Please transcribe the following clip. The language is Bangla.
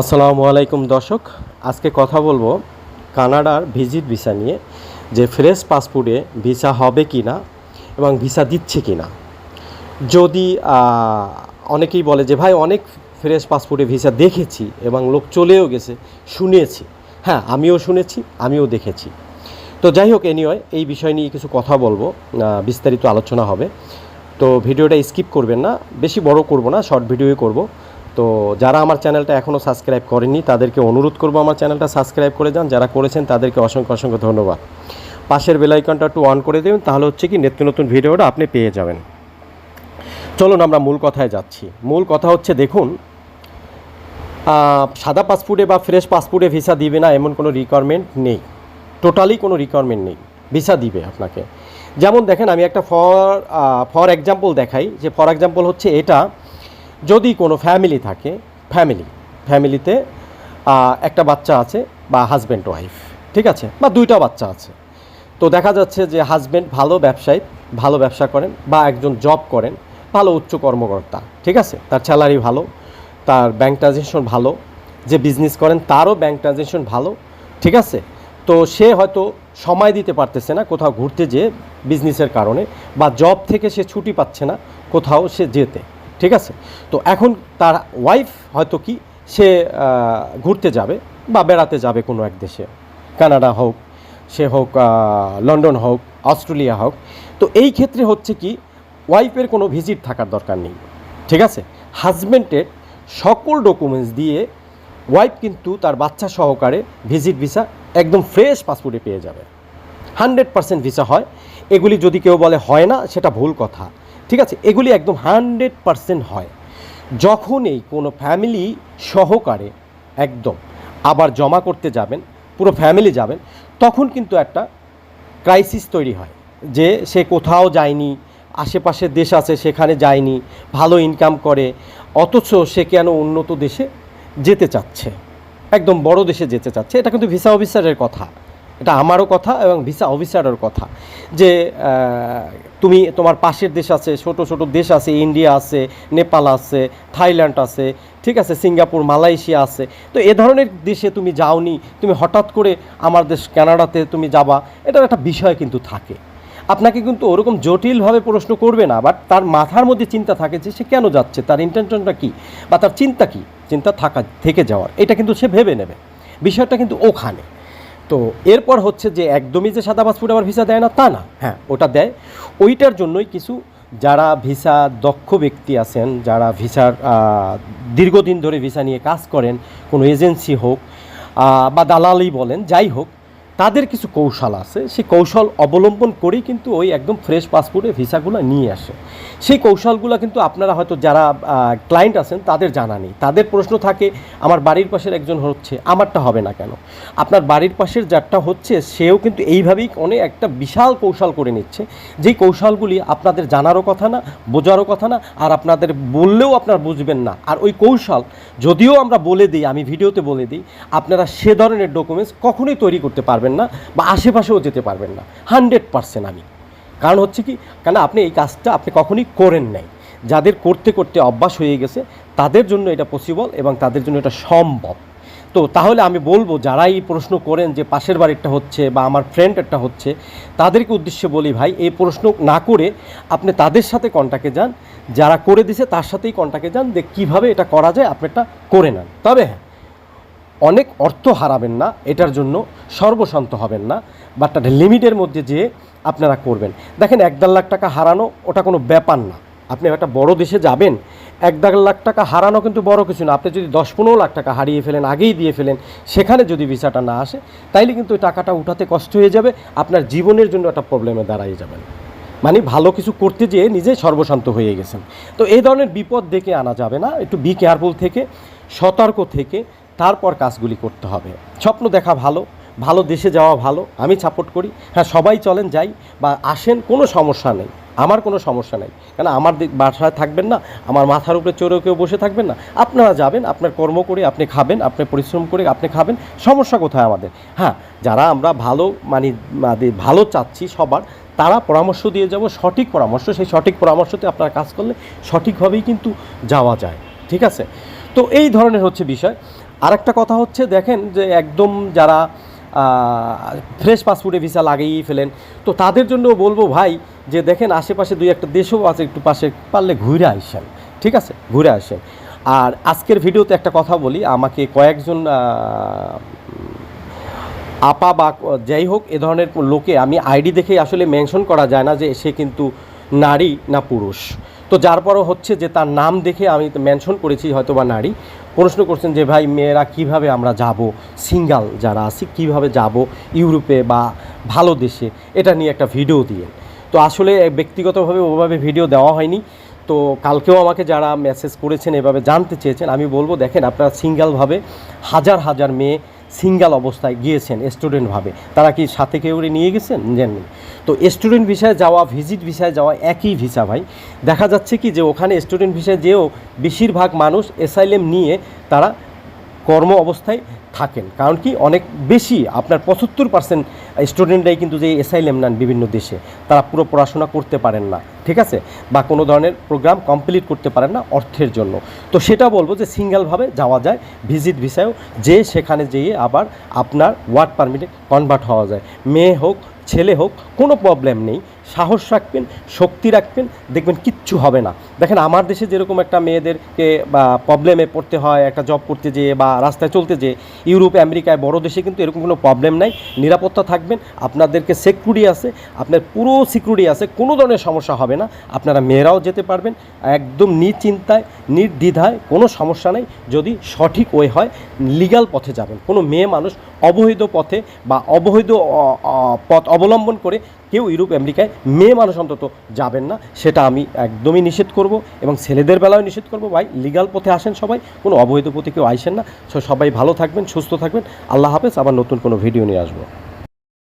আসসালামু আলাইকুম দর্শক, আজকে কথা বলবো কানাডার ভিজিট ভিসা নিয়ে, যে ফ্রেশ পাসপোর্টে ভিসা হবে কি না এবং ভিসা দিচ্ছে কি না। যদি অনেকেই বলে যে ভাই অনেক ফ্রেশ পাসপোর্টে ভিসা দেখেছি এবং লোক চলেও গেছে, শুনেছি। হ্যাঁ, আমিও শুনেছি, আমিও দেখেছি। তো যাই হোক, এনিওয়ে এই বিষয় নিয়ে কিছু কথা বলবো, বিস্তারিত আলোচনা হবে। তো ভিডিওটা স্কিপ করবেন না, বেশি বড় করব না, শর্ট ভিডিওই করব। তো যারা আমার চ্যানেলটা এখনও সাবস্ক্রাইব করেননি তাদেরকে অনুরোধ করব আমার চ্যানেলটা সাবস্ক্রাইব করে যান। যারা করেছেন তাদেরকে অসংখ্য অসংখ্য ধন্যবাদ। পাশের বেল আইকনটা একটু অন করে দেবেন, তাহলে হচ্ছে কি নিত্য নতুন ভিডিওটা আপনি পেয়ে যাবেন। চলুন আমরা মূল কথায় যাচ্ছি। মূল কথা হচ্ছে, দেখুন, সাদা পাসপোর্টে বা ফ্রেশ পাসপোর্টে ভিসা দিবে না এমন কোনো রিকোয়ারমেন্ট নেই, টোটালি কোনো রিকোয়ারমেন্ট নেই। ভিসা দিবে আপনাকে। যেমন দেখেন, আমি একটা ফর এক্সাম্পল দেখাই, যে ফর এক্সাম্পল হচ্ছে এটা, যদি কোনো ফ্যামিলি থাকে, ফ্যামিলিতে একটা বাচ্চা আছে বা হাজব্যান্ড ওয়াইফ, ঠিক আছে, বা দুইটা বাচ্চা আছে। তো দেখা যাচ্ছে যে হাজব্যান্ড ভালো ব্যবসা করেন বা একজন জব করেন, ভালো উচ্চ কর্মকর্তা, ঠিক আছে, তার স্যালারি ভালো, তার ব্যাংক ট্রানজ্যাকশন ভালো, যে বিজনেস করেন তারও ব্যাংক ট্রানজ্যাকশন ভালো, ঠিক আছে। তো সে হয়তো সময় দিতে পারতেছে না কোথাও ঘুরতে যেয়ে বিজনেসের কারণে, বা জব থেকে সে ছুটি পাচ্ছে না কোথাও সে যেতে, ঠিক আছে। তো এখন তার ওয়াইফ হয়তো কি, সে ঘুরতে যাবে বা বেড়াতে যাবে কোনো এক দেশে, কানাডা হোক, সে হোক লন্ডন হোক, অস্ট্রেলিয়া হোক। তো এই ক্ষেত্রে হচ্ছে কি, ওয়াইফের কোনো ভিজিট থাকার দরকার নেই, ঠিক আছে। হাজব্যান্ডের সকল ডকুমেন্টস দিয়ে ওয়াইফ কিন্তু তার বাচ্চা সহকারে ভিজিট ভিসা একদম ফ্রেশ পাসপোর্টে পেয়ে যাবে। 100% ভিসা হয়। এগুলি যদি কেউ বলে হয় না, সেটা ভুল কথা, ঠিক আছে। এগুলি একদম 100% হয়। যখনই কোনো ফ্যামিলি সহকারে একদম আবার জমা করতে যাবেন, পুরো ফ্যামিলি যাবেন, তখন কিন্তু একটা ক্রাইসিস তৈরি হয়, যে সে কোথাও যায়নি, আশেপাশের দেশ আছে সেখানে যায়নি, ভালো ইনকাম করে, অথচ সে কেন উন্নত দেশে যেতে চাচ্ছে, একদম বড় দেশে যেতে চাচ্ছে। এটা কিন্তু ভিসা অফিসারের কথা, এটা আমারও কথা এবং ভিসা অফিসারের কথা, যে তুমি তোমার পাশের দেশ আছে, ছোট ছোট দেশ আছে, ইন্ডিয়া আছে, নেপাল আছে, থাইল্যান্ড আছে, ঠিক আছে, সিঙ্গাপুর, মালয়েশিয়া আছে। তো এ ধরনের দেশে তুমি যাওনি, তুমি হঠাৎ করে আমার দেশ কানাডাতে তুমি যাবা, এটার একটা বিষয় কিন্তু থাকে। আপনাকে কিন্তু ওরকম জটিলভাবে প্রশ্ন করবে না, বাট তার মাথার মধ্যে চিন্তা থাকে যে সে কেন যাচ্ছে, তার ইন্টেনশনটা কী, বা তার চিন্তা কী, চিন্তা থেকে যাওয়ার, এটা কিন্তু সে ভেবে নেবে। বিষয়টা কিন্তু ওখানে। তো এরপর হচ্ছে যে একদমই যে সাদা পাসপোর্ট আবার ভিসা দেয় না তা না, হ্যাঁ ওটা দেয়। ওইটার জন্যই কিছু যারা ভিসা দক্ষ ব্যক্তি আছেন, যারা ভিসার দীর্ঘদিন ধরে ভিসা নিয়ে কাজ করেন, কোনো এজেন্সি হোক বা দালালি বলেন, যাই হোক, তাদের কিছু কৌশল আছে। সেই কৌশল অবলম্বন করেই কিন্তু ওই একদম ফ্রেশ পাসপোর্টে ভিসাগুলো নিয়ে আসে। সেই কৌশলগুলো কিন্তু আপনারা হয়তো যারা ক্লায়েন্ট আছেন তাদের জানা নেই। তাদের প্রশ্ন থাকে, আমার বাড়ির পাশের একজন হচ্ছে, আমারটা হবে না কেন? আপনার বাড়ির পাশের যারটা হচ্ছে সেও কিন্তু এইভাবেই অনেক একটা বিশাল কৌশল করে নিচ্ছে, যেই কৌশলগুলি আপনাদের জানারও কথা না, বোঝারও কথা না, আর আপনাদের বললেও আপনারা বুঝবেন না। আর ওই কৌশল যদিও আমরা বলে দিই, আমি ভিডিওতে বলে দিই, আপনারা সে ধরনের ডকুমেন্টস কখনোই তৈরি করতে পারবেন না বা আশেপাশেও যেতে পারবেন না 100%। আমি কারণ হচ্ছে কি, কারণ আপনি এই কাজটা আপনি কখনোই করেন নাই। যাদের করতে করতে অভ্যাস হয়ে গেছে তাদের জন্য এটা পসিবল এবং তাদের জন্য এটা সম্ভব। তো তাহলে আমি বলবো, যারা এই প্রশ্ন করেন যে পাশের বাড়িরটা হচ্ছে বা আমার ফ্রেন্ডেরটা হচ্ছে, তাদেরকে উদ্দেশ্যে বলি, ভাই এই প্রশ্ন না করে আপনি তাদের সাথে কন্ট্যাক্টে যান, যারা করে দিছে তার সাথেই কন্ট্যাক্টে যান, যে কীভাবে এটা করা যায় আপনি এটা করে নেন। তবে হ্যাঁ, অনেক অর্থ হারাবেন না, এটার জন্য সর্বশান্ত হবেন না, বাট একটা লিমিটের মধ্যে যে আপনারা করবেন। দেখেন, 1-1.5 লাখ টাকা হারানো ওটা কোনো ব্যাপার না। আপনি একটা বড় দেশে যাবেন, 1-1.5 লাখ টাকা হারানো কিন্তু বড় কিছু না। আপনি যদি 10-15 লাখ টাকা হারিয়ে ফেলেন, আগেই দিয়ে ফেলেন, সেখানে যদি ভিসাটা না আসে, তাইলে কিন্তু ওই টাকাটা উঠাতে কষ্ট হয়ে যাবে, আপনার জীবনের জন্য একটা প্রবলেমে দাঁড়িয়ে যাবেন। মানে ভালো কিছু করতে যেয়ে নিজে সর্বশান্ত হয়ে গেছেন। তো এই ধরনের বিপদ ডেকে আনা যাবে না। একটু বি কেয়ারফুল থেকে, সতর্ক থেকে তারপর কাজগুলি করতে হবে। স্বপ্ন দেখা ভালো, ভালো দেশে যাওয়া ভালো, আমি সাপোর্ট করি। হ্যাঁ, সবাই চলেন, যাই বা আসেন, কোনো সমস্যা নেই, আমার কোনো সমস্যা নেই। কেন আমার বাসায় থাকবেন না, আমার মাথার উপরে চড়েও কেউ বসে থাকবেন না। আপনারা যাবেন, আপনার কর্ম করে আপনি খাবেন, আপনি পরিশ্রম করে আপনি খাবেন, সমস্যা কোথায় আমাদের? হ্যাঁ, যারা আমরা ভালো ভালো চাচ্ছি সবার, তারা পরামর্শ দিয়ে যাব, সঠিক পরামর্শ। সেই সঠিক পরামর্শতে আপনারা কাজ করলে সঠিকভাবেই কিন্তু যাওয়া যায়, ঠিক আছে। তো এই ধরনের হচ্ছে বিষয়। আরেকটা কথা হচ্ছে দেখেন যে একদম যারা ফ্রেশ পাসপোর্টে ভিসা লাগিয়েই ফেলেন, তো তাদের জন্য বলবো ভাই যে দেখেন আশেপাশে দুই একটা দেশও আছে, একটু পাশে পারলে ঘুরে আসেন, ঠিক আছে, ঘুরে আসেন। আর আজকের ভিডিওতে একটা কথা বলি, আমাকে কয়েকজন আপা বা যাই হোক এ ধরনের লোকে আমি আইডি দেখে আসলে মেনশন করা যায় না যে সে কিন্তু নারী না পুরুষ, তো যার পরও হচ্ছে যে তার নাম দেখে আমি মেনশন করেছি হয়তো বা নারী। প্রশ্ন করছেন যে ভাই মেয়েরা কিভাবে আমরা যাব, সিঙ্গাল যারা আছি কিভাবে যাব ইউরোপে বা ভালো দেশে, এটা নিয়ে একটা ভিডিও দিয়ে। তো আসলে ব্যক্তিগতভাবে ওভাবে ভিডিও দেওয়া হয়নি। তো কালকেও আমাকে যারা মেসেজ করেছেন এভাবে জানতে চেয়েছেন, আমি বলবো দেখেন আপনারা সিঙ্গেলভাবে হাজার হাজার মেয়ে সিঙ্গেল অবস্থায় গিয়েছেন স্টুডেন্টভাবে, তারা কি সাথে কেউ নিয়ে গেছেন জানেন? তো স্টুডেন্ট ভিসায় যাওয়া ভিজিট ভিসায় যাওয়া একই ভিসা ভাই। দেখা যাচ্ছে কি যে ওখানে স্টুডেন্ট ভিসায় যেও বেশিরভাগ মানুষ অ্যাসাইলেম নিয়ে তারা কর্ম অবস্থায় থাকেন, কারণ কি অনেক বেশি আপনার 75% স্টুডেন্টরাই কিন্তু যে অ্যাসাইলেম নেন বিভিন্ন দেশে, তারা পুরো পড়াশোনা করতে পারেন না, ঠিক আছে, বা কোনো ধরনের প্রোগ্রাম কমপ্লিট করতে পারেন না অর্থের জন্য। তো সেটা বলবো যে সিঙ্গেলভাবে যাওয়া যায় ভিজিট ভিসায়ও, যে সেখানে যেয়ে আবার আপনার ওয়ার্ক পারমিটে কনভার্ট হওয়া যায়। মেয়ে হোক ছেলে হোক কোনো প্রবলেম নেই, সাহস রাখবেন, শক্তি রাখবেন, দেখবেন কিচ্ছু হবে না। দেখেন আমার দেশে যেরকম একটা মেয়েদেরকে বা প্রবলেমে পড়তে হয় একটা জব করতে যেয়ে বা রাস্তায় চলতে যেয়ে, ইউরোপ আমেরিকায় বড় দেশে কিন্তু এরকম কোনো প্রবলেম নাই, নিরাপত্তা থাকবেন, আপনাদেরকে সিকিউরিটি আছে, আপনার পুরো সিকিউরিটি আছে, কোনো ধরনের সমস্যা হবে না। আপনারা মেয়েরাও যেতে পারবেন একদম নিশ্চিন্তায় নির্দ্বিধায়, কোনো সমস্যা নেই, যদি সঠিক ওয়ে হয়, লিগ্যাল পথে যাবেন। কোনো মেয়ে মানুষ অবৈধ পথে বা অবৈধ পথ অবলম্বন করে কেউ ইউরোপ আমেরিকায় মেয়ে মানুষ অন্তত যাবেন না, সেটা আমি একদমই নিষেধ করব, এবং ছেলেদের বেলায় নিষেধ করব। ভাই লিগ্যাল পথে আসেন সবাই, কোনো অবৈধ পথে কেউ আইসেন না। সবাই ভালো থাকবেন, সুস্থ থাকবেন, আল্লাহ হাফেজ। আবার নতুন কোনো ভিডিও নিয়ে আসবো।